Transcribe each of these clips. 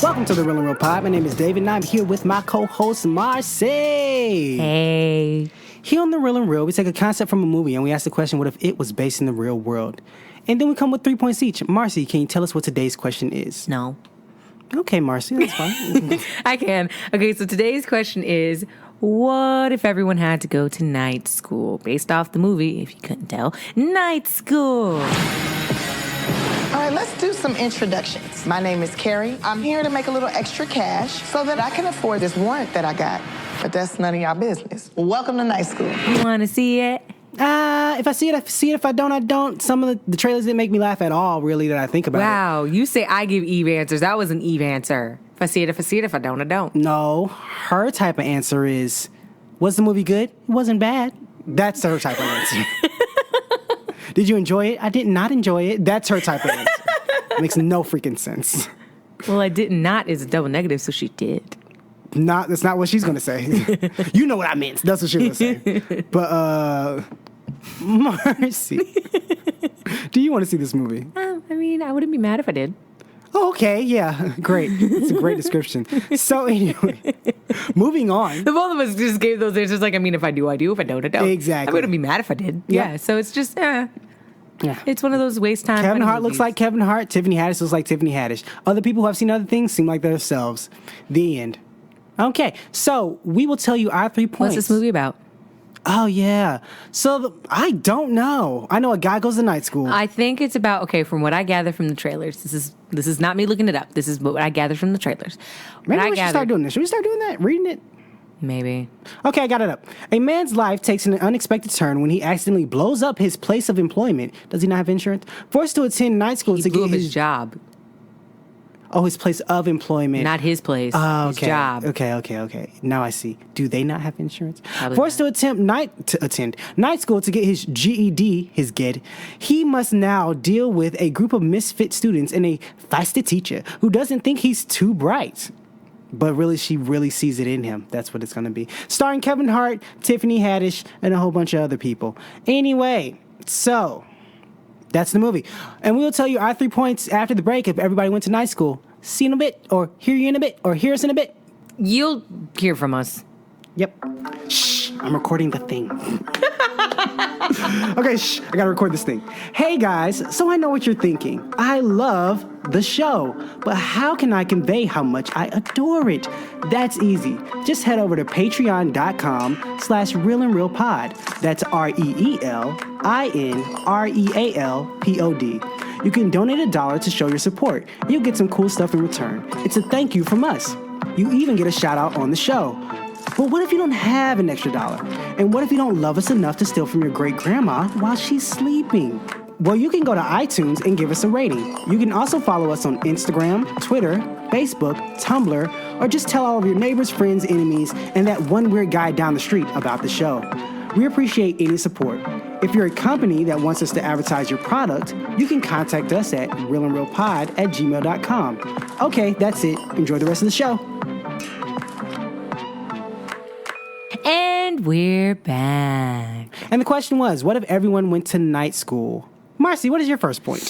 Welcome to the Real and Real Pod. My name is David, and I'm here with my co-host, Marcy. Hey. Here on the Real and Real, we take a concept from a movie and we ask the question, what if it was based in the real world? And then we come with 3 points each. Marcy, can you tell us what today's question is? No. Okay, Marcy, that's fine. I can. Okay, so today's question is, what if everyone had to go to night school? Based off the movie, if you couldn't tell, Night School. All right, let's do some introductions. My name is Carrie. I'm here to make a little extra cash so that I can afford this warrant that I got. But that's none of y'all business. Welcome to night school. You want to see it? If I see it, I see it. If I don't, I don't. Some of the trailers didn't make me laugh at all, really, that I think about it. Wow, you say I give Eve answers. That was an Eve answer. If I see it, if I see it. If I don't, I don't. No, her type of answer is, was the movie good? It wasn't bad. That's her type of answer. Did you enjoy it? I did not enjoy it. That's her type of answer. Makes no freaking sense. Well, I did not is a double negative, so she did. That's not what she's going to say. You know what I meant. That's what she's going to say. But, Marcy, do you want to see this movie? I mean, I wouldn't be mad if I did. Oh, okay, yeah, great. It's a great description. So anyway, moving on. The both of us just gave those answers like, I mean, if I do, I do. If I don't, I don't. Exactly. I wouldn't be mad if I did. Yeah. Yeah, so it's just, Yeah. It's one of those waste time. Kevin funny Hart movies. looks like Kevin Hart. Tiffany Haddish looks like Tiffany Haddish. Other people who have seen other things seem like themselves. The end. Okay, so we will tell you our 3 points. What's this movie about? Oh, yeah. So I don't know. I know a guy goes to night school. I think it's about, okay, from what I gather from the trailers, this is not me looking it up. This is what I gather from the trailers. Maybe we should start doing this. Should we start doing that? Reading it? Maybe. Okay, I got it up. A man's life takes an unexpected turn when he accidentally blows up his place of employment. Does he not have insurance? Forced to attend night school He to blew get up his job. Oh, his place of employment. Not his place. Oh, His okay. job. Okay. Now I see. Do they not have insurance? Probably Forced not. to attend night school to get his GED, his GED, he must now deal with a group of misfit students and a feisty teacher who doesn't think he's too bright. But really, she really sees it in him. That's what it's going to be. Starring Kevin Hart, Tiffany Haddish, and a whole bunch of other people. Anyway, so that's the movie. And we will tell you our 3 points after the break if everybody went to night school. See you in a bit, or hear you in a bit, or hear us in a bit. You'll hear from us. Yep. Shh, I'm recording the thing. Okay, shh, I gotta record this thing. Hey guys, so I know what you're thinking. I love the show, but how can I convey how much I adore it? That's easy. Just head over to patreon.com/realandrealpod. That's ReelInRealPod. You can donate $1 to show your support, and you'll get some cool stuff in return. It's a thank you from us. You even get a shout out on the show. But what if you don't have an extra $1? And what if you don't love us enough to steal from your great grandma while she's sleeping? Well, you can go to iTunes and give us a rating. You can also follow us on Instagram, Twitter, Facebook, Tumblr, or just tell all of your neighbors, friends, enemies, and that one weird guy down the street about the show. We appreciate any support. If you're a company that wants us to advertise your product, you can contact us at realandrealpod@gmail.com. Okay, that's it. Enjoy the rest of the show. And we're back. And the question was, what if everyone went to night school? Marcy, what is your first point?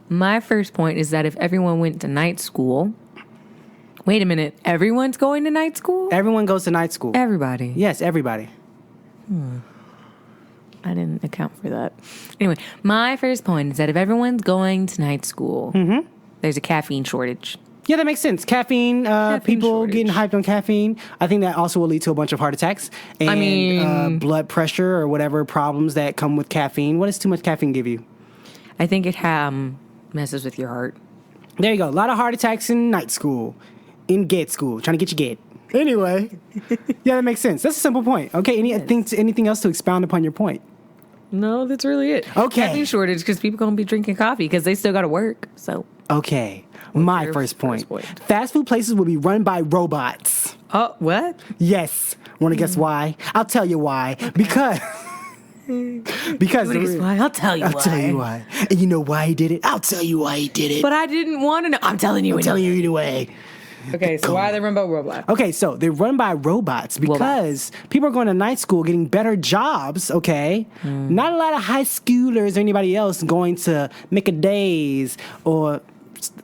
My first point is that if everyone went to night school... Wait a minute. Everyone's going to night school? Everyone goes to night school. Everybody. Yes, everybody. I didn't account for that. Anyway, my first point is that if everyone's going to night school, there's a caffeine shortage. Yeah, that makes sense. Caffeine, people shortage. getting hyped on caffeine. I think that also will lead to a bunch of heart attacks and blood pressure or whatever problems that come with caffeine. What does too much caffeine give you? I think it messes with your heart. There you go. A lot of heart attacks in night school, in GED school, trying to get you GED. Anyway, yeah, that makes sense. That's a simple point. Okay, anything else to expound upon your point? No, that's really it. Okay. Caffeine shortage because people going to be drinking coffee because they still got to work. So. Okay, my your first point. first point? Fast food places will be run by robots. Oh, what? Yes. Want to guess why? I'll tell you why. Because Why? I'll tell you I'll why. tell you why. And you know why he did it? I'll tell you why he did it. But I didn't want to know. I'm telling you. I'm telling you anyway. Okay, so why are they run by robots? Okay, so they're run by robots because people are going to night school getting better jobs, okay? Not a lot of high schoolers or anybody else going to Make a Days or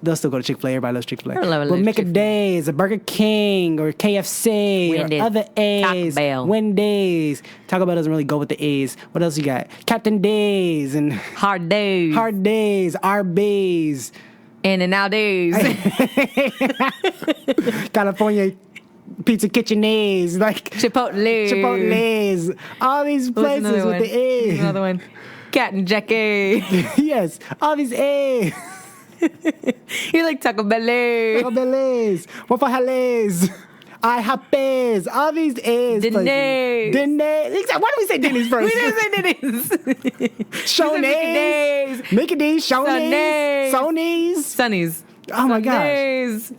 they'll still go to Chick-fil-A. Everybody loves Chick-fil-A. But Make a Days, a Burger King or KFC Wendy's, or other A's. Taco Bell. Wendy's. Taco Bell doesn't really go with the A's. What else you got? Captain Days and Hard days. Hard Days, Arby's. In and out days. California Pizza Kitchen A's, like Chipotle's, all these places with the A's. Another one. Cat and Jackie. Yes, all these A's. You like Taco Bell. Taco Bell's, Waffle Hall's, IHOP's, all these A's. Denny's. Denny's. Why do we say Denny's first? We didn't say Denny's. Shoney's. Mickey D's. Shoney's. Sony's. Sonny's. Oh my gosh. Sundays.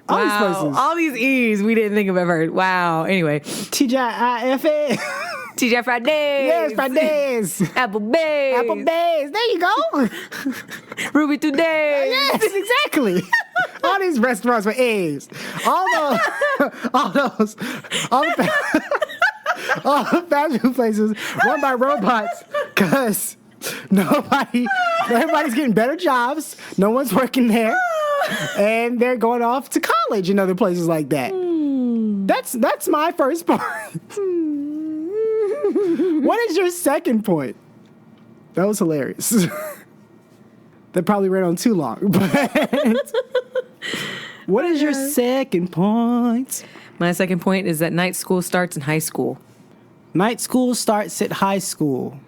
All these Wow. places. All these E's we didn't think of ever. Wow. Anyway. TGIFA. TGI Fridays. Yes, Fridays. Applebee's. Applebee's. There you go. Ruby Today. Yes, exactly. All these restaurants with A's. All the fast food places run by robots because everybody's getting better jobs. No one's working there. And they're going off to college and other places like that. That's my first point. What is your second point? That was hilarious. That probably ran on too long. But what is your second point? My second point is that night school starts in high school. Night school starts at high school.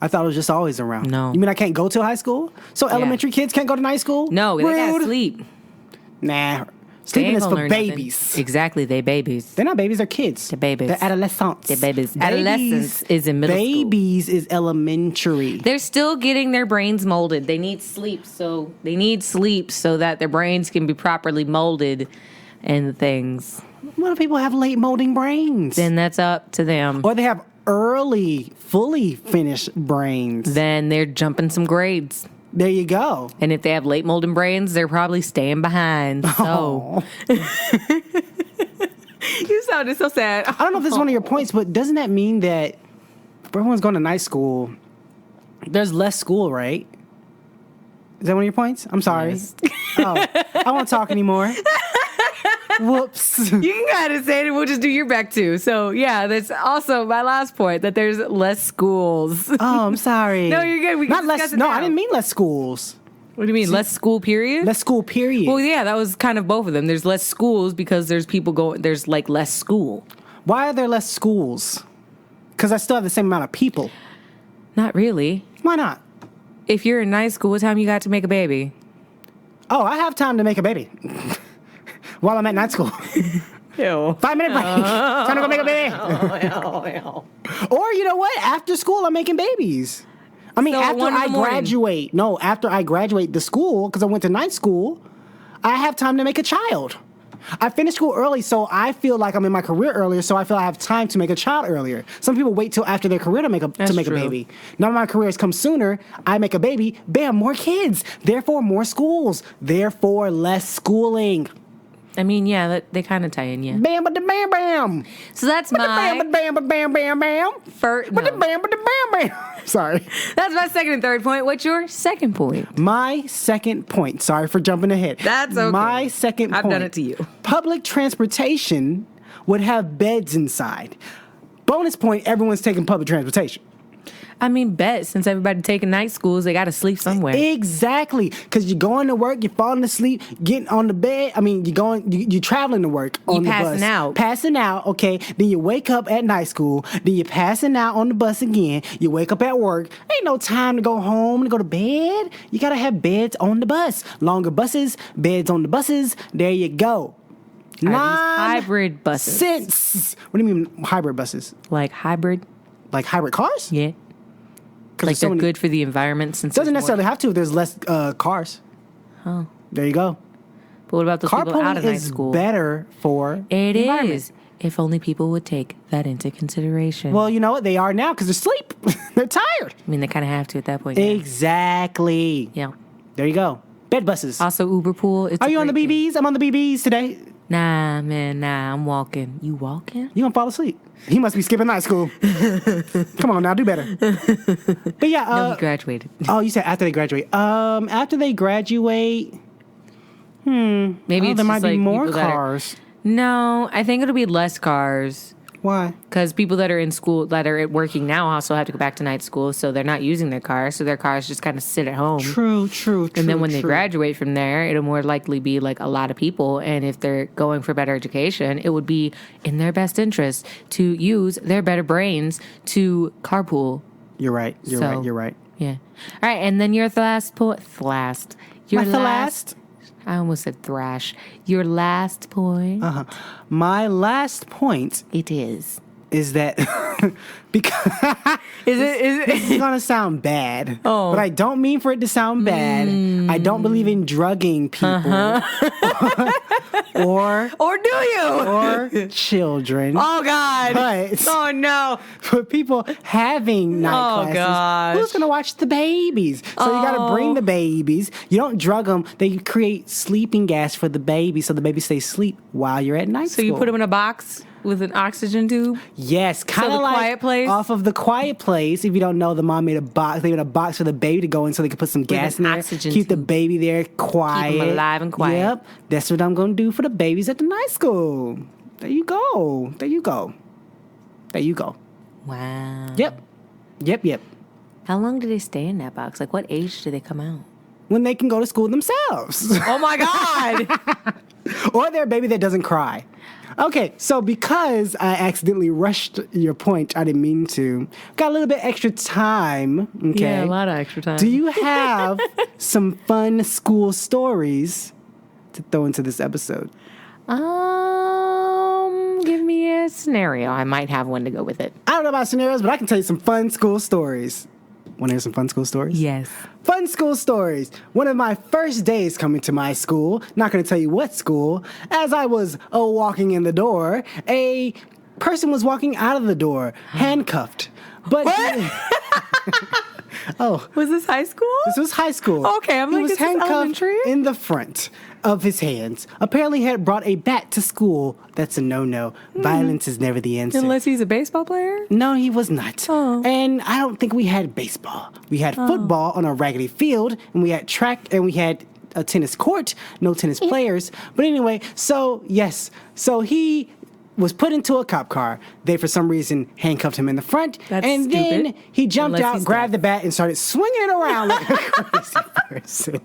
I thought it was just always around. No. You mean I can't go to high school? So elementary kids can't go to night school? No, they gotta Rude. sleep. Nah. They Sleeping ain't is gonna for learn nothing. babies. Exactly, they babies. They're not babies, they're kids. They're babies. They're adolescents. They're babies. Adolescence is in middle school. Babies is elementary. They're still getting their brains molded. They need sleep so that their brains can be properly molded and things. What if people have late molding brains? Then that's up to them. Or they have early, fully finished brains. Then they're jumping some grades. There you go. And if they have late molding brains, they're probably staying behind. So you sounded so sad. I don't know if this is one of your points, but doesn't that mean that if everyone's going to night school, there's less school, right? Is that one of your points? I'm sorry. Yes. Oh, I won't talk anymore. Whoops. You can kind of say it and we'll just do your back too. So yeah, that's also my last point, that there's less schools. Oh, I'm sorry. No, you're good. We can Not less. discuss it No, now. I didn't mean less schools. What do you mean? Less school period? Less school period. Well, yeah, that was kind of both of them. There's less schools because there's like less school. Why are there less schools? Because I still have the same amount of people. Not really. Why not? If you're in night school, what time you got to make a baby? Oh, I have time to make a baby while I'm at night school. Ew. 5-minute break. Time to go make a baby. Or you know what? After school, I'm making babies. I mean, So, after 1 in the I morning. graduate. No, after I graduate the school, because I went to night school, I have time to make a child. I finished school early, so I feel like I'm in my career earlier, so I feel I have time to make a child earlier. Some people wait till after their career to make a That's true. baby. None of my careers come sooner. I make a baby, bam, more kids. Therefore, more schools. Therefore, less schooling. I mean, yeah, they kind of tie in, yeah. Bam, but the bam, bam. So that's Bam, my but bam, but bam, bam, bam. first. But the bam, but the bam, bam. Sorry. That's my second and third point. What's your second point? My second point. Sorry for jumping ahead. That's okay. My second point. I've done it to you. Public transportation would have beds inside. Bonus point, everyone's taking public transportation. I mean, bet since everybody taking night schools, they got to sleep somewhere. Exactly. Because you're going to work, you're falling asleep, getting on the bed. I mean, you're traveling to work on the bus. passing out. Passing out, okay. Then you wake up at night school. Then you're passing out on the bus again. You wake up at work. Ain't no time to go home to go to bed. You got to have beds on the bus. Longer buses, beds on the buses. There you go. Are these hybrid buses? Nonsense. What do you mean hybrid buses? Like hybrid? Like hybrid cars? Yeah. 'Cause Like there's so they're many- good for the environment since Doesn't there's necessarily more. have to if there's less cars. Oh. There you go. But what about those people out Carpooling of night is school? better for It the environment. is. If only people would take that into consideration. Well, you know what? They are now because they're asleep. They're tired. I mean, they kind of have to at that point. Yeah. Exactly. Yeah. There you go. Bed buses. Also, Uber pool. It's Are a you on the great thing. BBs? I'm on the BBs today. Nah, man, nah. I'm walking. You walking? You gonna fall asleep. He must be skipping night school. Come on now, do better. But yeah, No, he graduated. oh, you said after they graduate. After they graduate, Maybe it's there might just be like more people that are- cars. No, I think it'll be less cars. Why? Because people that are in school, that are working now, also have to go back to night school, so they're not using their cars, so their cars just kind of sit at home. True. And then when they graduate from there, it'll more likely be like a lot of people. And if they're going for better education, it would be in their best interest to use their better brains to carpool. You're right. You're So- right. Yeah. All right. And then your last point. Your My last. I almost said thrash. Your last point. My last point It is. is that because Is it? this is gonna sound bad, Oh. but I don't mean for it to sound bad. I don't believe in drugging people or Or do you? or children. Oh God! But- Oh no! For people having night Oh, classes, gosh. who's gonna watch the babies? So you gotta bring the babies. You don't drug them. They create sleeping gas for the baby, so the baby stays asleep while you're at night So school. you put them in a box with an oxygen tube. Yes, kind The of like Quiet Place? off of The Quiet Place. If you don't know, the mom made a box. They made a box for the baby to go in so they could put some gas an in there. oxygen Keep the tube. baby there quiet. alive and quiet. Yep. That's what I'm going to do for the babies at the night school. There you go. There you go. There you go. Wow. Yep. How long do they stay in that box? Like, what age do they come out? When they can go to school themselves. Oh my God! Or they're a baby that doesn't cry. Okay, so because I accidentally rushed your point, I didn't mean to. Got a little bit extra time. Okay. Yeah, a lot of extra time. Do you have some fun school stories to throw into this episode? Give me a scenario. I might have one to go with it. I don't know about scenarios, but I can tell you some fun school stories. Want to hear some fun school stories? Yes. Fun school stories. One of my first days coming to my school, not going to tell you what school, as I was walking in the door, a person was walking out of the door, handcuffed. But Was this high school? this was high school. Okay, I'm he like, was is this handcuffed elementary? in the front of his hands. Apparently, he had brought a bat to school. That's a no-no. Violence is never the answer. Unless he's a baseball player. No, he was not. Oh. And I don't think we had baseball. We had football on a raggedy field, and we had track, and we had a tennis court, no tennis players. But anyway, so yes. So he was put into a cop car. They, for some reason, handcuffed him in the front. That's and then stupid. he jumped Unless out, he's grabbed deaf. the bat, and started swinging it around like a crazy person.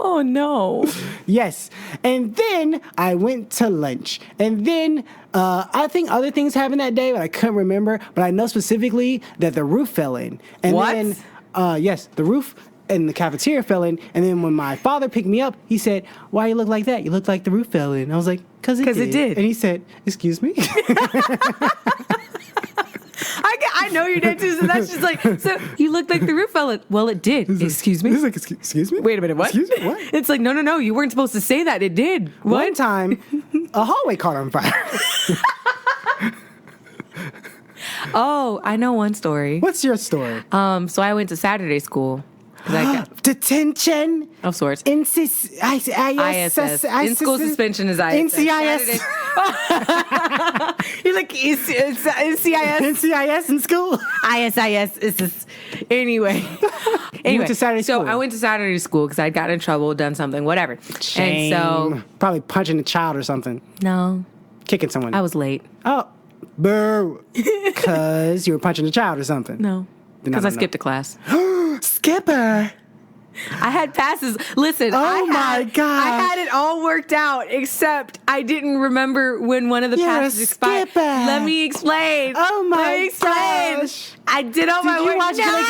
Oh no. Yes. And then I went to lunch. And then I think other things happened that day, but I couldn't remember. But I know specifically that the roof fell in. And What? then, yes, the roof in the cafeteria fell in. And then when my father picked me up, he said, "Why you look like that? You look like the roof fell in." I was like, "'Cause it 'Cause it did. And he said, "Excuse me?" I know your dad too, so that's just like, so you look like the roof fell in. Well, it did. Excuse me? He's like, "Excuse me? Wait a minute, what? Excuse me? What?" It's like, no, you weren't supposed to say that. It did. What? One time, a hallway caught on fire. Oh, I know one story. What's your story? So I went to Saturday school. 'Cause I got, Detention. of sorts. ISS. In-school suspension is ISS. NCIS. You're like, NCIS? NCIS in school. ISIS is this. Anyway. to Saturday so school. I went to Saturday school because I'd gotten in trouble, done something, whatever. Shame. And so, Probably punching a child or something. no, Kicking someone. I was late. Oh. Boo. Because you were punching a child or something. No. Then I Because I don't know. skipped a class. Skipper. I had passes. Listen, Oh my God. I had it all worked out, except I didn't remember when one of the You're a passes expired. skipper. Let me explain. Oh my Let me explain. gosh. I did all my Did you work. watch Gilligan's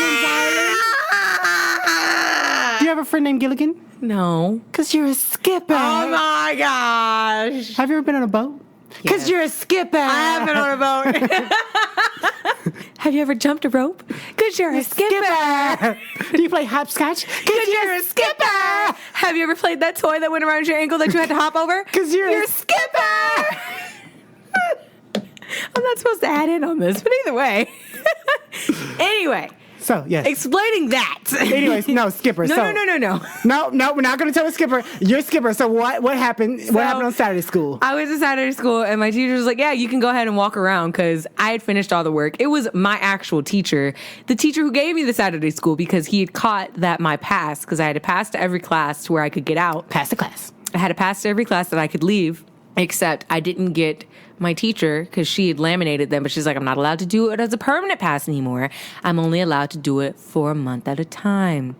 Do you have a friend named Gilligan? No. Because you're a skipper. Oh my gosh. Have you ever been on a boat? Because Yes. you're a skipper. I have been on a boat. Have you ever jumped a rope? Because you're a skipper. Do you play hopscotch? Because You're a skipper. Have you ever played that toy that went around your ankle that you had to hop over? 'Cause you're a skipper. I'm not supposed to add in on this, but either way. Anyway, So, yes. Explaining that. Anyways, no, Skipper. No, so, no. No, we're not going to tell the Skipper. You're Skipper. So what happened? What happened on Saturday school? I was at Saturday school, and my teacher was like, yeah, you can go ahead and walk around, because I had finished all the work. It was my actual teacher, the teacher who gave me the Saturday school, because he had caught that my pass, because I had to pass to every class to where I could get out. Pass the class. I had to pass to every class that I could leave, except I didn't get my teacher, because she had laminated them, but she's like, I'm not allowed to do it as a permanent pass anymore. I'm only allowed to do it for a month at a time.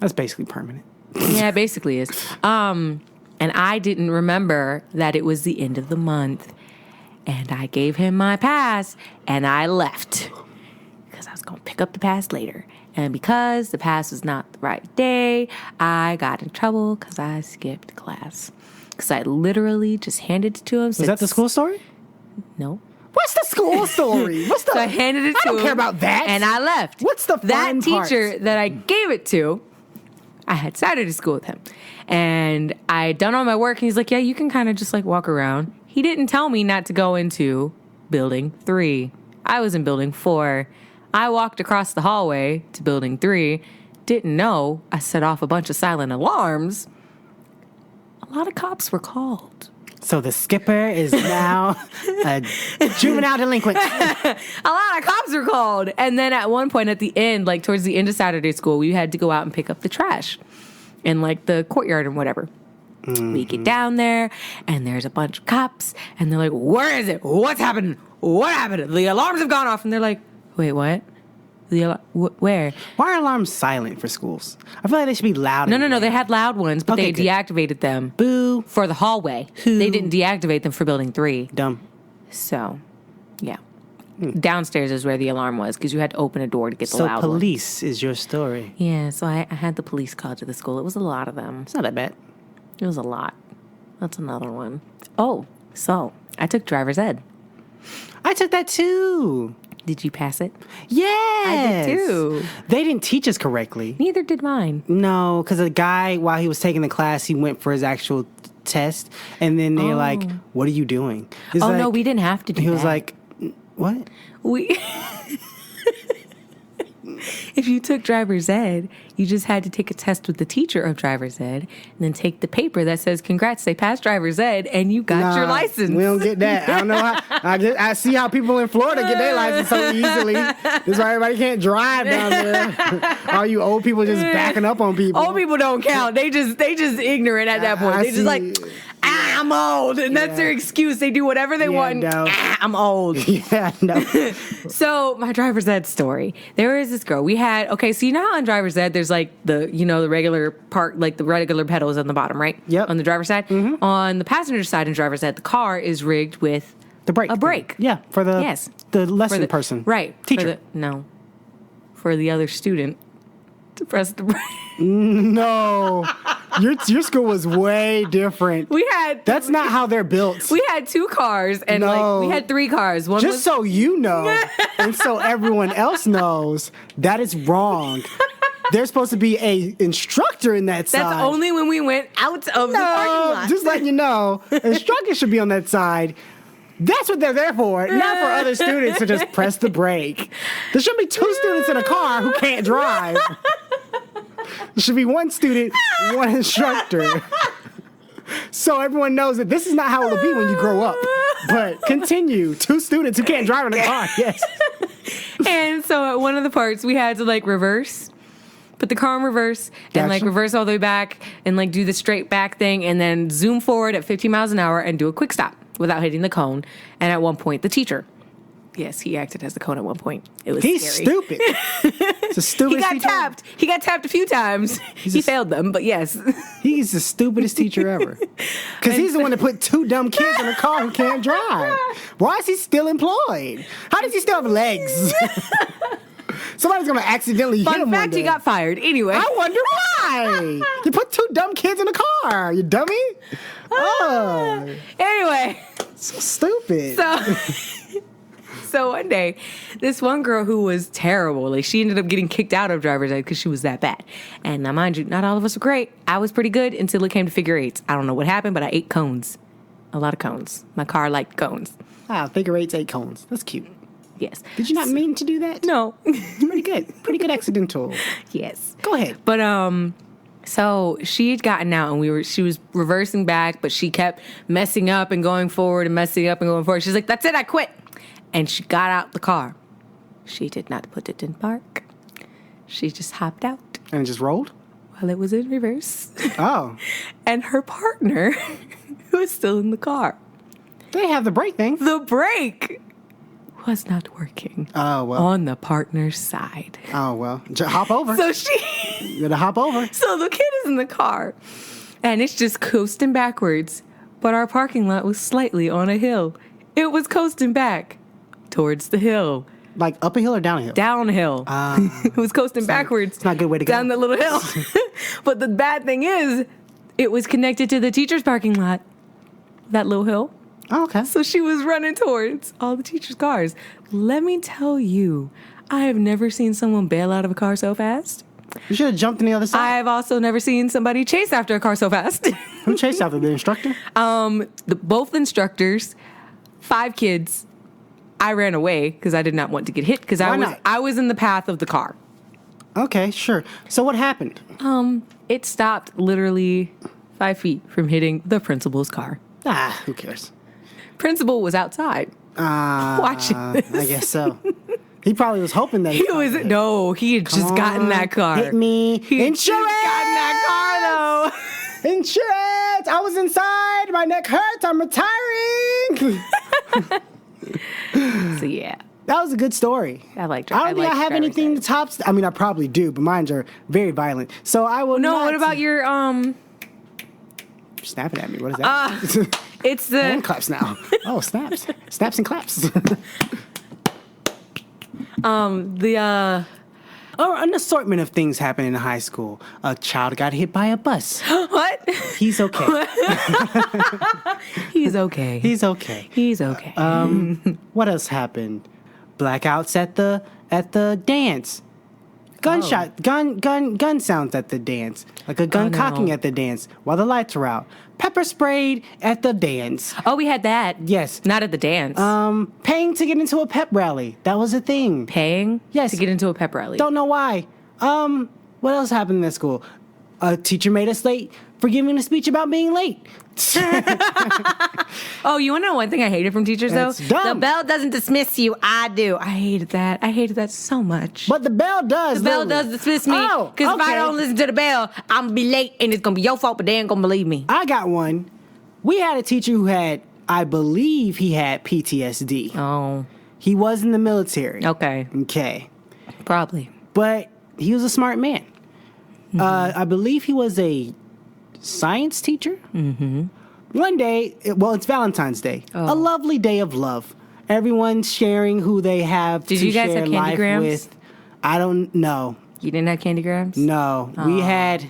That's basically permanent. Yeah, it basically is. And I didn't remember that it was the end of the month. And I gave him my pass, and I left, because I was going to pick up the pass later. And because the pass was not the right day, I got in trouble because I skipped class. Because I literally just handed it to him. Was that the school story? No. What's the school story? What's the? So I handed it to him. I don't care about that. And I left. What's the fun That teacher parts? that I gave it to, I had Saturday school with him. And I had done all my work. And he's like, yeah, you can kind of just like walk around. He didn't tell me not to go into building 3. I was in building 4. I walked across the hallway to building 3. Didn't know I set off a bunch of silent alarms. A lot of cops were called. So the Skipper is now a juvenile delinquent. A lot of cops were called. And then at one point at the end, like towards the end of Saturday school, we had to go out and pick up the trash in like the courtyard and whatever. Mm-hmm. We get down there and there's a bunch of cops and they're like, where is it? What's happening? What happened? The alarms have gone off. And they're like, wait, what? Where? Why are alarms silent for schools? I feel like they should be loud. No. They had loud ones, but Okay, they good. deactivated them. Boo. For the hallway. Who? They didn't deactivate them for building 3. Dumb. So, yeah. Downstairs is where the alarm was, because you had to open a door to get the So loud police is your story. one. Yeah, so I had the police called to the school. It was a lot of them. It's not that bad. It was a lot. That's another one. Oh, so I took driver's ed. I took that too. Did you pass it? Yes. I did too. They didn't teach us correctly. Neither did mine. No, because a guy, while he was taking the class, he went for his actual test. And then they're like, what are you doing? He's Oh, like, no, we didn't have to do that. He was like, what? We... If you took driver's ed, you just had to take a test with the teacher of driver's ed and then take the paper that says, congrats, they passed driver's ed and you got your license. We don't get that. I don't know how. I see how people in Florida get their license so easily. This is why everybody can't drive down there. All you old people just backing up on people. Old people don't count. They just ignorant at that point. I They just see. like, I'm old. And that's their excuse. They do whatever they want. no. I'm old. Yeah, no. So my driver's ed story. There is this girl. We had, okay, so you know how on driver's ed, there's like the regular part, like the regular pedals on the bottom, right? Yep. On the driver's side. Mm-hmm. On the passenger side in driver's ed, the car is rigged with The brake. a brake. Yeah, for the Yes. the lesson For the- person. Right. Teacher. For the other student to press the brake. No. Your school was way different. We had That's not how they're built. we had 2 cars and No. like we had 3 cars. One Just was so you know, and so everyone else knows, that is wrong. There's supposed to be a instructor in that side. that's only when we went out of the parking lot. Just letting you know, instructors should be on that side. That's what they're there for, not for other students to just press the brake. There should be 2 students in a car who can't drive. There should be 1 student, 1 instructor. So everyone knows that this is not how it'll be when you grow up. But continue. 2 students who can't drive in a car. Yes. And so at one of the parts, we had to like reverse, put the car in reverse, and like Gotcha. reverse all the way back, and like do the straight back thing, and then zoom forward at 15 miles an hour and do a quick stop without hitting the cone. And at one point, the teacher, yes, he acted as the cone at one point. It was He's scary. stupid. It's a stupid He got teacher. tapped. He got tapped a few times. He failed them, but yes. He's the stupidest teacher ever. Because he's the one that put 2 dumb kids in a car who can't drive. Why is he still employed? How does he still have legs? Somebody's going to accidentally hit Fun him fact, one he day. got fired. Anyway. I wonder why. You put 2 dumb kids in a car, you dummy. Oh, Anyway. so stupid. So one day, this one girl who was terrible, like she ended up getting kicked out of driver's ed because she was that bad. And now, mind you, not all of us were great. I was pretty good until it came to figure 8s. I don't know what happened, but I ate cones. A lot of cones. My car liked cones. Figure 8's 8 cones. That's cute. Yes. Did you not mean to do that? No. Pretty good. Pretty good accidental. Yes. Go ahead. But so she had gotten out and she was reversing back, but she kept messing up and going forward and messing up and going forward. She's like, that's it, I quit. And she got out the car. She did not put it in park. She just hopped out And it just rolled? while it was in reverse. Oh. And her partner was still in the car. They have the brake thing. The brake was not working Oh, well. on the partner's side. Oh, well. Hop over. So You gotta hop over. So the kid is in the car and it's just coasting backwards, but our parking lot was slightly on a hill. It was coasting back towards the hill, Like up a hill or down a hill? downhill. It was coasting backwards. it's not a good way to go. Down the little hill. But the bad thing is, it was connected to the teacher's parking lot, that little hill. Oh, okay. So she was running towards all the teachers' cars. Let me tell you, I have never seen someone bail out of a car so fast. You should have jumped on the other side. I've also never seen somebody chase after a car so fast. Who chased after the instructor? Both instructors, 5 kids. I ran away because I did not want to get hit because Why not? I was in the path of the car. Okay, sure. So what happened? It stopped literally 5 feet from hitting the principal's car. Who cares? Principal was outside watching this. I guess so. He probably was hoping that He had just gotten that car. Hit me. He had Insurance! just gotten that car though. Insurance! I was inside. My neck hurts. I'm retiring. So yeah, That was a good story. I liked I don't think I have anything to top. I mean, I probably do, but mine are very violent. So I will No, not. what about your Snapping at me. What is that? It's the Hand claps now. Oh, snaps. Snaps and claps. Or an assortment of things happen in high school. A child got hit by a bus. what? He's okay. He's okay. He's okay. He's okay. What else happened? Blackouts at the dance. Gunshot, gun sounds at the dance. Like a gun Oh, no. cocking at the dance while the lights are out. Pepper sprayed at the dance. Oh, we had that. Yes. Not at the dance. Paying to get into a pep rally. That was a thing. Paying Yes. to get into a pep rally. Don't know why. What else happened in that school? A teacher made us late for giving a speech about being late. Oh, you want to know one thing I hated from teachers, though? It's dumb. The bell doesn't dismiss you. I do. I hated that. I hated that so much. But the bell does. The bell literally. does dismiss me. Oh, Because if I okay. don't listen to the bell, I'm going to be late and it's going to be your fault, but they ain't going to believe me. I got one. We had a teacher who had, I believe he had PTSD. Oh, He was in the military. okay. Okay. Probably. But he was a smart man. Mm-hmm. I believe he was a science teacher. Mm-hmm. One day, it's Valentine's Day. Oh. A lovely day of love. Everyone's sharing who they have Did to you guys share have Candy life Grams? with. I don't know. You didn't have Candy Grams? No, we had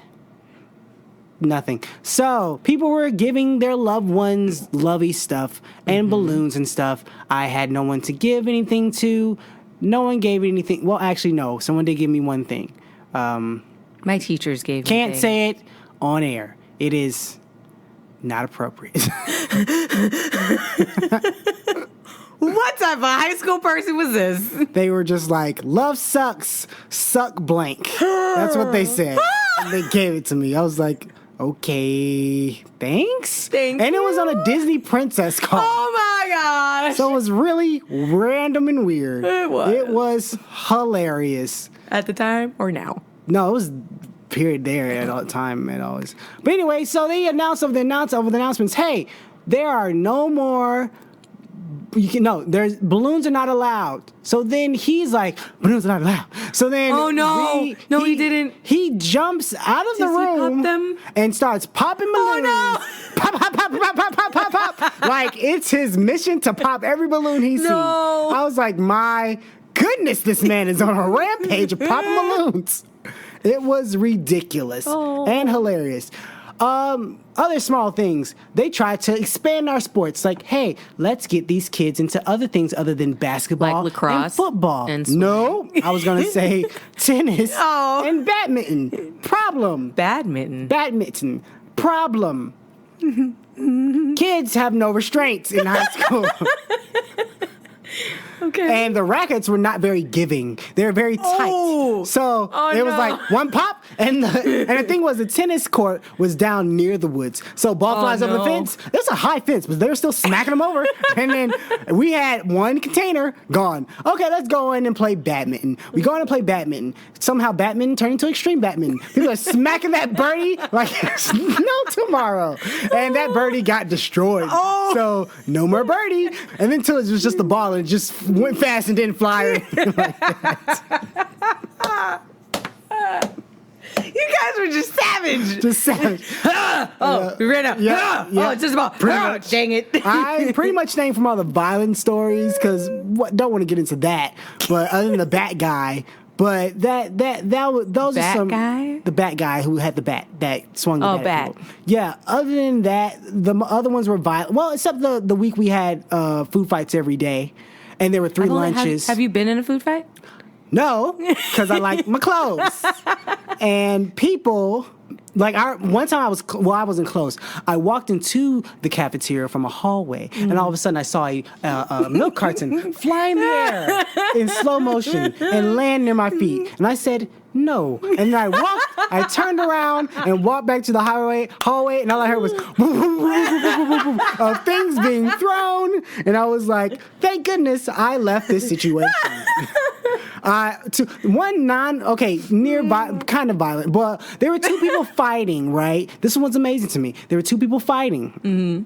nothing. So people were giving their loved ones lovey stuff and balloons and stuff. I had no one to give anything to. No one gave anything. Well, actually, no. Someone did give me one thing. My teachers gave me Can't things. say it on air. It is not appropriate. What type of high school person was this? They were just like, love sucks, suck blank. That's what they said. And they gave it to me. I was like, okay, thanks. Thank And it was on a Disney princess call. Oh my gosh. So it was really random and weird. It was. It was hilarious. At the time or now? No, it was period there at all time and always. But anyway, so they announced over the announcements, hey, there are no more. There's balloons are not allowed. So then he's like, balloons are not allowed. So then, Oh, no. No, he didn't. He jumps out of the Does he pop room them? and starts popping balloons. no. Pop, pop, pop, pop, pop, pop, pop, pop. Like it's his mission to pop every balloon he sees. No. I was like, my goodness, this man is on a rampage of popping balloons. It was ridiculous and hilarious. Other small things. They tried to expand our sports. Like, hey, let's get these kids into other things other than basketball Like lacrosse and football. and swimming. No, I was going to say tennis Oh. and badminton. Problem. Badminton. Problem. Kids have no restraints in high school. Okay. And the rackets were not very giving. They were very tight. Oh. So it was no. like one pop, and the thing was the tennis court was down near the woods. So ball flies over the no. fence. There's a high fence, but they were still smacking them over. And then we had one container gone. Okay, let's go in and play badminton. We go in and play badminton. Somehow badminton turned into extreme badminton. People are smacking that birdie like it's no tomorrow. And that birdie got destroyed. Oh. So no more birdie. And then till it was just the ball and it just went fast and didn't fly. You guys were just savage. Just savage. We ran out. Yeah, Oh, it's just a ball. Pretty much. Dang it. I pretty much staying from all the violent stories because don't want to get into that. But other than the bat guy, but those Bat are some guy? the bat guy who had the bat that swung the Oh, bat. bat. at people. Yeah. Other than that, the other ones were violent. Well, except the week we had food fights every day, and there were 3 lunches. Have you been in a food fight? No, because I like my clothes. And people, like one time I wasn't close. I walked into the cafeteria from a hallway, and all of a sudden I saw a milk carton fly in the air in slow motion and land near my feet. And I said, no. And then I turned around and walked back to the hallway, and all I heard was of things being thrown. And I was like, thank goodness I left this situation. Nearby, kind of violent, but there were 2 people fighting, right? This one's amazing to me. There were 2 people fighting. Mm-hmm.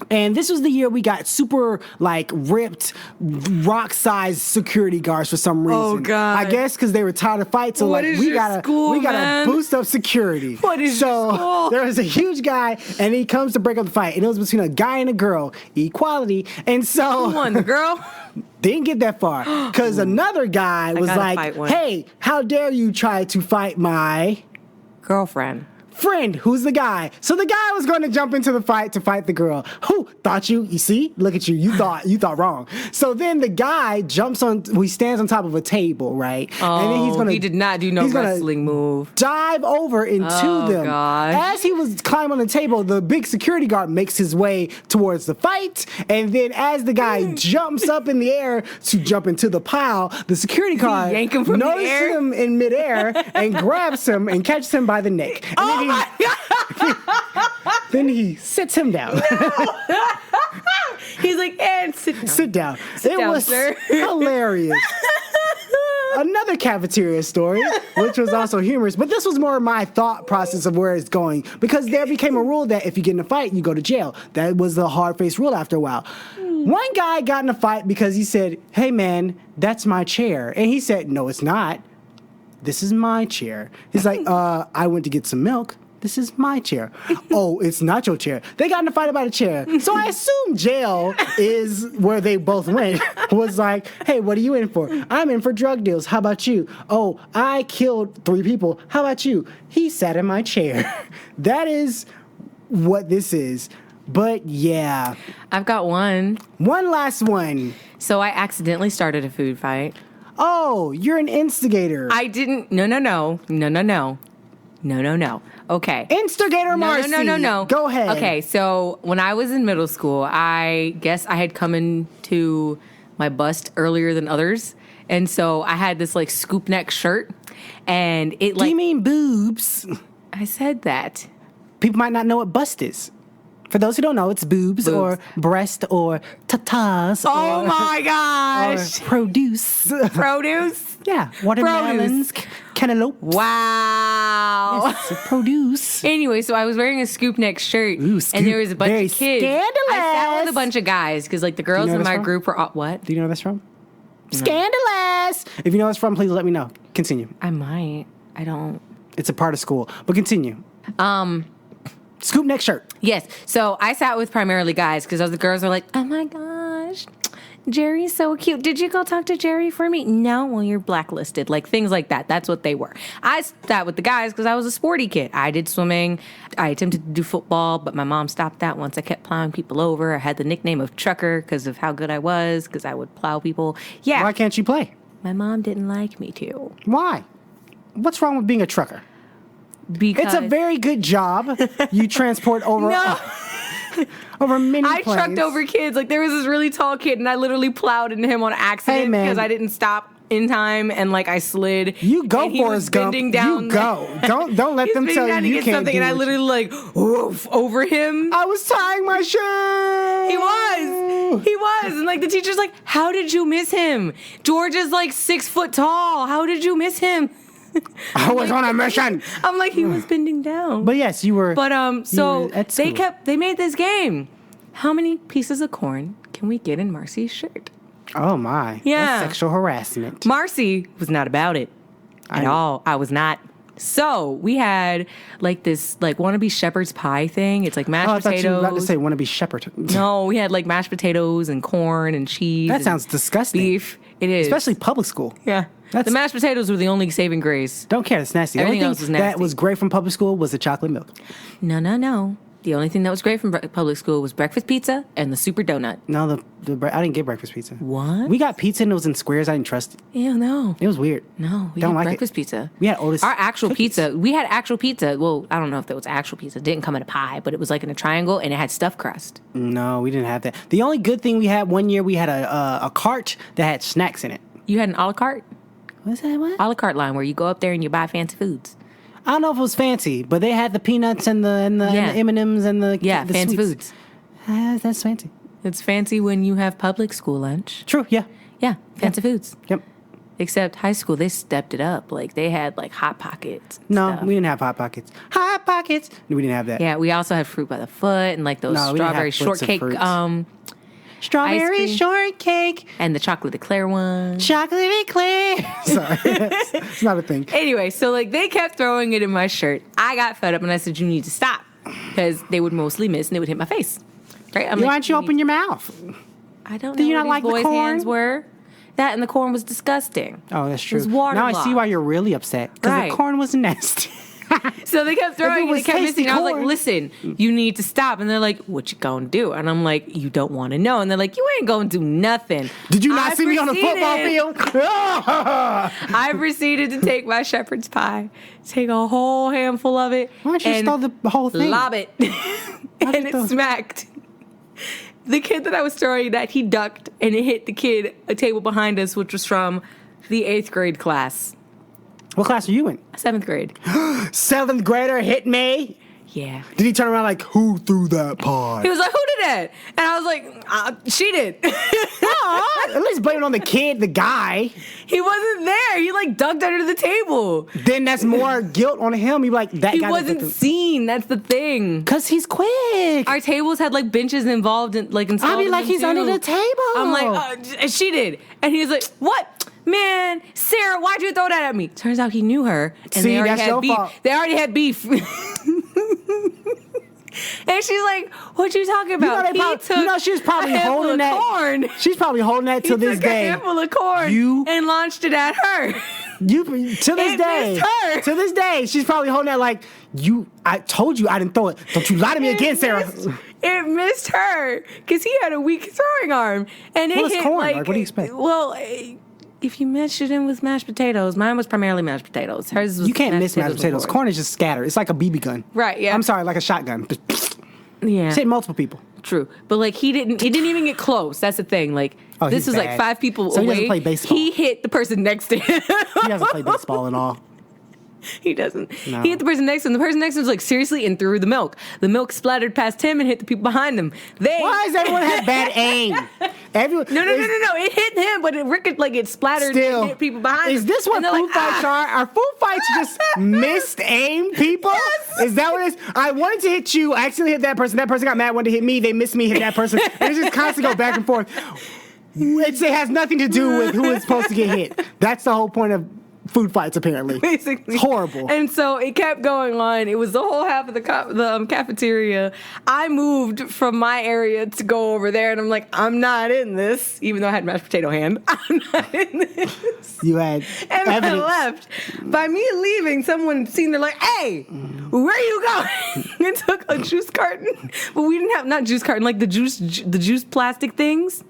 And this was the year we got super, like, ripped, rock-sized security guards for some reason. Oh, God. I guess because they were tired of fights, so What like is we your gotta school, gotta boost up security. What is your school? There was a huge guy, and he comes to break up the fight, and it was between a guy and a girl, equality, and so Who won, the girl? didn't get that far because another guy was gotta like, fight one. "Hey, how dare you try to fight my Girlfriend. friend, who's the guy?" So the guy was going to jump into the fight to fight the girl. Who thought you see? Look at you. You thought wrong. So then the guy he stands on top of a table, right? Oh, he did not do no he's gonna wrestling move. Dive over into them. gosh. As he was climbing on the table, the big security guard makes his way towards the fight. And then as the guy jumps up in the air to jump into the pile, the security guard yank him from the notices air? him in midair and grabs him and catches him by the neck. And Oh then my God. then he sits him down. He's like, and sit down. Sit down. Sit it down, was sir. hilarious. Another cafeteria story, which was also humorous, but this was more my thought process of where it's going, because there became a rule that if you get in a fight, you go to jail. That was the hard-faced rule after a while. One guy got in a fight because he said, "Hey man, that's my chair." And he said, "No, it's not. This is my chair." He's like, I went to get some milk. This is my chair. Oh, it's not your chair. They got in a fight about a chair. So I assume jail is where they both went. Was like, hey, what are you in for? I'm in for drug deals. How about you? Oh, I killed 3 people. How about you? He sat in my chair. That is what this is. But yeah. I've got one. One last one. So I accidentally started a food fight. Oh, you're an instigator. I didn't. No. Okay. Instigator Marcy. No. Go ahead. Okay, so when I was in middle school, I guess I had come into my bust earlier than others. And so I had this like scoop neck shirt. And it Do like. you mean boobs? I said that. People might not know what bust is. For those who don't know, it's boobs. Or breast or tatas. Oh or, my or gosh. produce. Produce? Yeah, watermelons, cantaloupe. Wow. Yes, produce. Anyway, so I was wearing a scoop neck shirt, Ooh, and there was a bunch very of kids. scandalous. I sat with a bunch of guys because, like, the girls know in this my from? group were all, what? Do you know where that's from? Scandalous. If you know where it's from, please let me know. Continue. I might. I don't. It's a part of school, but continue. Scoop neck shirt. Yes. So I sat with primarily guys because the girls were like, "Oh my gosh, Jerry's so cute. Did you go talk to Jerry for me?" No. Well, you're blacklisted. Like things like that. That's what they were. I sat with the guys because I was a sporty kid. I did swimming. I attempted to do football, but my mom stopped that once I kept plowing people over. I had the nickname of Trucker because of how good I was, because I would plow people. Yeah. Why can't you play? My mom didn't like me to. Why? What's wrong with being a trucker? Because It's a very good job. You transport over. No. over many I planes. trucked over kids. Like, there was this really tall kid, and I literally plowed into him on accident Hey, man. because I didn't stop in time, and like I slid. You go, and he was Forrest Gump. bending down. You go. Don't let He's them bending tell down you to you get can't something, do and I it. literally like woof over him. I was tying my shoe. He was, and like the teacher's like, "How did you miss him? George is like 6 foot tall. How did you miss him?" I was on a mission. I'm like, he was bending down. But yes, you were. But so were at school. they made this game. How many pieces of corn can we get in Marcy's shirt? Oh my. Yeah. That's sexual harassment. Marcy was not about it at all. I was not. So we had like this like wannabe shepherd's pie thing. It's like mashed Oh, I thought potatoes. you were about to say want to be shepherd. No, we had like mashed potatoes and corn and cheese. That and sounds disgusting. Beef. It is. Especially public school. Yeah. That's- The mashed potatoes were the only saving grace. Don't care. It's nasty. The Everything only else thing was that nasty. was great from public school was the chocolate milk. No. The only thing that was great from public school was breakfast pizza and the super donut. No, I didn't get breakfast pizza. What? We got pizza and it was in squares. I didn't trust it. Ew, no. It was weird. No, we Don't had like it. breakfast pizza. We had Otis Our actual cookies. pizza. We had actual pizza. Well, I don't know if that was actual pizza. It didn't come in a pie, but it was like in a triangle and it had stuffed crust. No, we didn't have that. The only good thing we had one year, we had a cart that had snacks in it. You had an a la carte? What's that? What? A la carte line where you go up there and you buy fancy foods. I don't know if it was fancy, but they had the peanuts and the Yeah. M&Ms and the Yeah, the fancy sweets. foods. That's fancy. It's fancy when you have public school lunch. True. Yeah. Yeah, fancy foods. Yep. Except high school, they stepped it up. Like they had like Hot Pockets. and No, stuff. we didn't have Hot Pockets. Hot Pockets. No, we didn't have that. Yeah, we also had fruit by the foot and like those No, we didn't have strawberry foots of shortcake fruits. Strawberry cream. shortcake, and the chocolate eclair one. chocolate eclair. Sorry, it's not a thing. Anyway, so like they kept throwing it in my shirt. I got fed up and I said, "You need to stop," because they would mostly miss and they would hit my face. Right? I'm Why like, don't you open your mouth? I don't Do know you what not like these the boys' corn? hands were. That and the corn was disgusting. Oh, that's true. was Now I see waterlogged. why you're really upset because Right. the corn was nasty. So they kept throwing it, was they kept tasty missing. And I was like, corn. "Listen, you need to stop." And they're like, "What you gonna do?" And I'm like, "You don't want to know." And they're like, "You ain't gonna do nothing." Did you not I see me on the football proceeded- field? I proceeded to take my shepherd's pie, take a whole handful of it, Why don't you and throw the whole thing? lob it, and you it throw- smacked. The kid that I was throwing that, he ducked, and it hit the kid a table behind us, which was from the 8th grade class. What class are you in? 7th grade. 7th grader hit me. Yeah. Did he turn around like, who threw that pie? He was like, "Who did that?" And I was like, "She did." Aw, at least blame it on the kid, the guy. He wasn't there. He like ducked under the table. Then that's more guilt on him. You like that He guy. wasn't seen. That's the thing. Because he's quick. Our tables had like benches involved in like installed. I'll be in like, them, he's under too. the table. I'm like, she did, and he was like, "What, man, Sarah? Why'd you throw that at me?" Turns out he knew her, and See, they already that's had your beef. fault. They already had beef. And she's like, "What you talking about?" they He probably- took you know, she's probably a handful holding of that- corn. She's probably holding that He till this took a day. handful of corn You- and launched it at her. You to this It day. missed her. To this day, she's probably holding that like you. I told you I didn't throw it. Don't you lie to me again, Sarah. It missed her because he had a weak throwing arm, and it Well, it's hit corn. like. Like, what do you expect? Well, if you mashed it in with mashed potatoes, mine was primarily mashed potatoes. Hers was You can't miss mashed with potatoes. Corn is just scatter. It's like a BB gun. Right, yeah. I'm sorry, like a shotgun. Yeah, It's hit multiple people. true. But like he didn't even get close. That's the thing. Like Oh, this he's was like bad. 5 people So he away. doesn't play baseball. He hit the person next to him. He doesn't play baseball at all. He doesn't. No. He hit the person next to him. The person next to him was like, seriously, and threw the milk. The milk splattered past him and hit the people behind him. Why does everyone have bad aim? Everyone. No. It hit him, but it splattered Still, and hit people behind him. is this what And they're food like, fights are? Are food fights just missed aim people? Yes. Is that what it is? I wanted to hit you. I accidentally hit that person. That person got mad, wanted to hit me. They missed me, hit that person. And it's just constantly go back and forth. It has nothing to do with who is supposed to get hit. That's the whole point of food fights, apparently. Basically. It's horrible. And so it kept going on. It was the whole half of the cafeteria. I moved from my area to go over there, and I'm like, I'm not in this, even though I had mashed potato hand. I'm not in this. You had And evidence. I left. By me leaving, someone seen, they're like, "Hey, where you going?" And took a juice carton. But we didn't have, not juice carton, like the juice plastic things.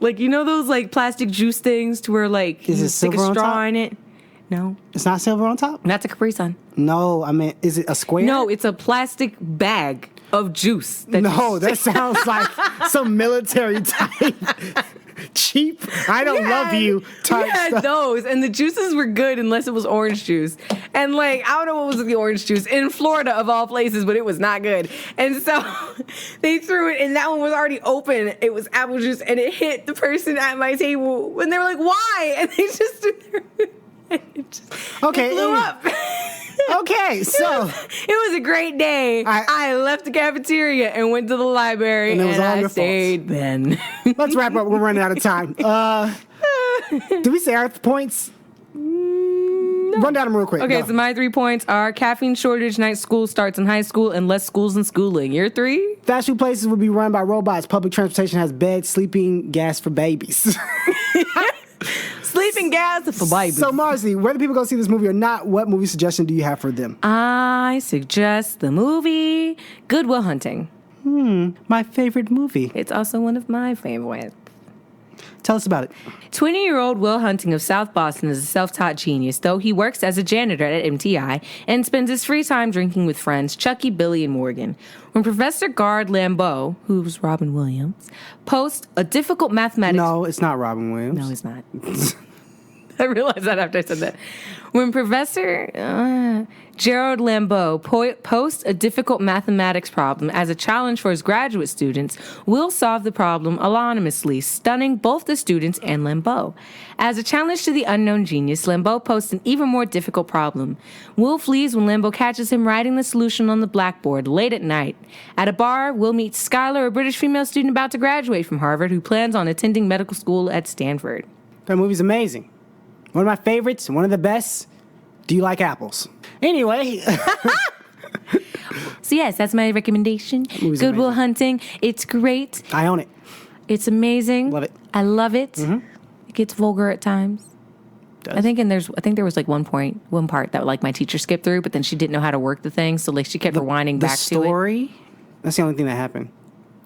Like, you know those like plastic juice things to where like Is you it stick a silver on straw top? in it? No. It's not silver on top? That's a Capri Sun. No, I mean, is it a square? No, it's a plastic bag. of juice. No, that sounds like some military type cheap, I don't love you type we had stuff. those, and the juices were good unless it was orange juice. And like, I don't know what was with the orange juice in Florida of all places, but it was not good. And so they threw it, and that one was already open. It was apple juice, and it hit the person at my table, and they were like, "Why?" And they just Okay, it blew up. Okay, so It was a great day. I left the cafeteria and went to the library, And it was all I your stayed then. let's wrap up. We're running out of time. Did we say our points? Run down them real quick. Okay, Go. so my 3 points are caffeine shortage, night school starts in high school, and less schools and schooling. Your 3? Fast food places will be run by robots. Public transportation has beds, sleeping, gas for babies. Sleeping gas for babies. So, Marcy, whether people go see this movie or not, what movie suggestion do you have for them? I suggest the movie Good Will Hunting. My favorite movie. It's also one of my favorites. Tell us about it. 20-year-old Will Hunting of South Boston is a self-taught genius, though he works as a janitor at MTI and spends his free time drinking with friends Chucky, Billy, and Morgan. When Professor Gard Lambeau, who's Robin Williams, posts a difficult mathematics... No, it's not Robin Williams. No, he's not. I realized that after I said that. When Professor Gerald Lambeau posts a difficult mathematics problem as a challenge for his graduate students, Will solve the problem anonymously, stunning both the students and Lambeau. As a challenge to the unknown genius, Lambeau posts an even more difficult problem. Will flees when Lambeau catches him writing the solution on the blackboard late at night. At a bar, Will meets Skylar, a British female student about to graduate from Harvard who plans on attending medical school at Stanford. That movie's amazing. One of my favorites, one of the best. Do you like apples? Anyway. So yes, that's my recommendation. Good Will Hunting. It's great. I own it. It's amazing. Love it. I love it. It gets vulgar at times. Does. I think there was like one part that like my teacher skipped through, but then she didn't know how to work the thing, so like she kept rewinding The back story, that's the only thing that happened.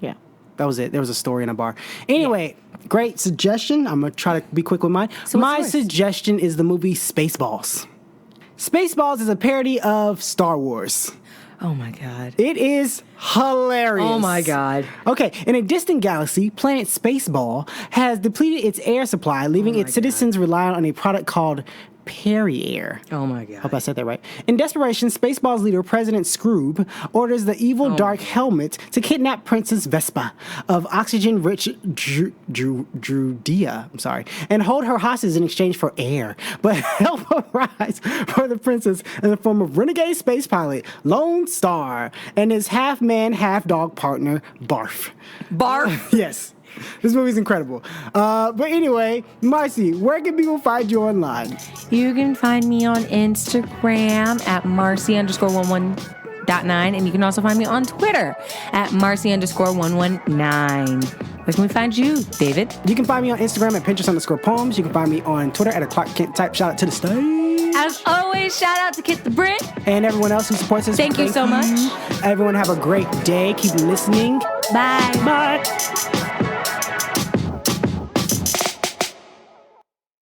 to it. Yeah. That was it. There was a story in a bar. Anyway, great suggestion. I'm going to try to be quick with mine. So my what's yours? suggestion is the movie Spaceballs. Spaceballs is a parody of Star Wars. Oh my god. It is hilarious. Oh my god. Okay, in a distant galaxy, planet Spaceball has depleted its air supply, leaving its citizens reliant on a product called Perrier. Oh my god. Hope I said that right. In desperation, Spaceball's leader, President Scroob, orders the evil Dark Helmet to kidnap Princess Vespa of oxygen-rich Drudea, and hold her hostage in exchange for air. But help arrives for the princess in the form of renegade space pilot Lone Star and his half-man, half-dog partner, Barf. Barf. Yes. This movie's incredible. But anyway, Marcy, where can people find you online? You can find me on Instagram at Marcy_11.9, and you can also find me on Twitter at Marcy_119. Where can we find you, David? You can find me on Instagram at Pinterest_poems. You can find me on Twitter at a Clark Kent type. Shout out to the stage. As always, shout out to Kit the Brit. And everyone else who supports us. Thank you so much. Everyone have a great day. Keep listening. Bye. Bye.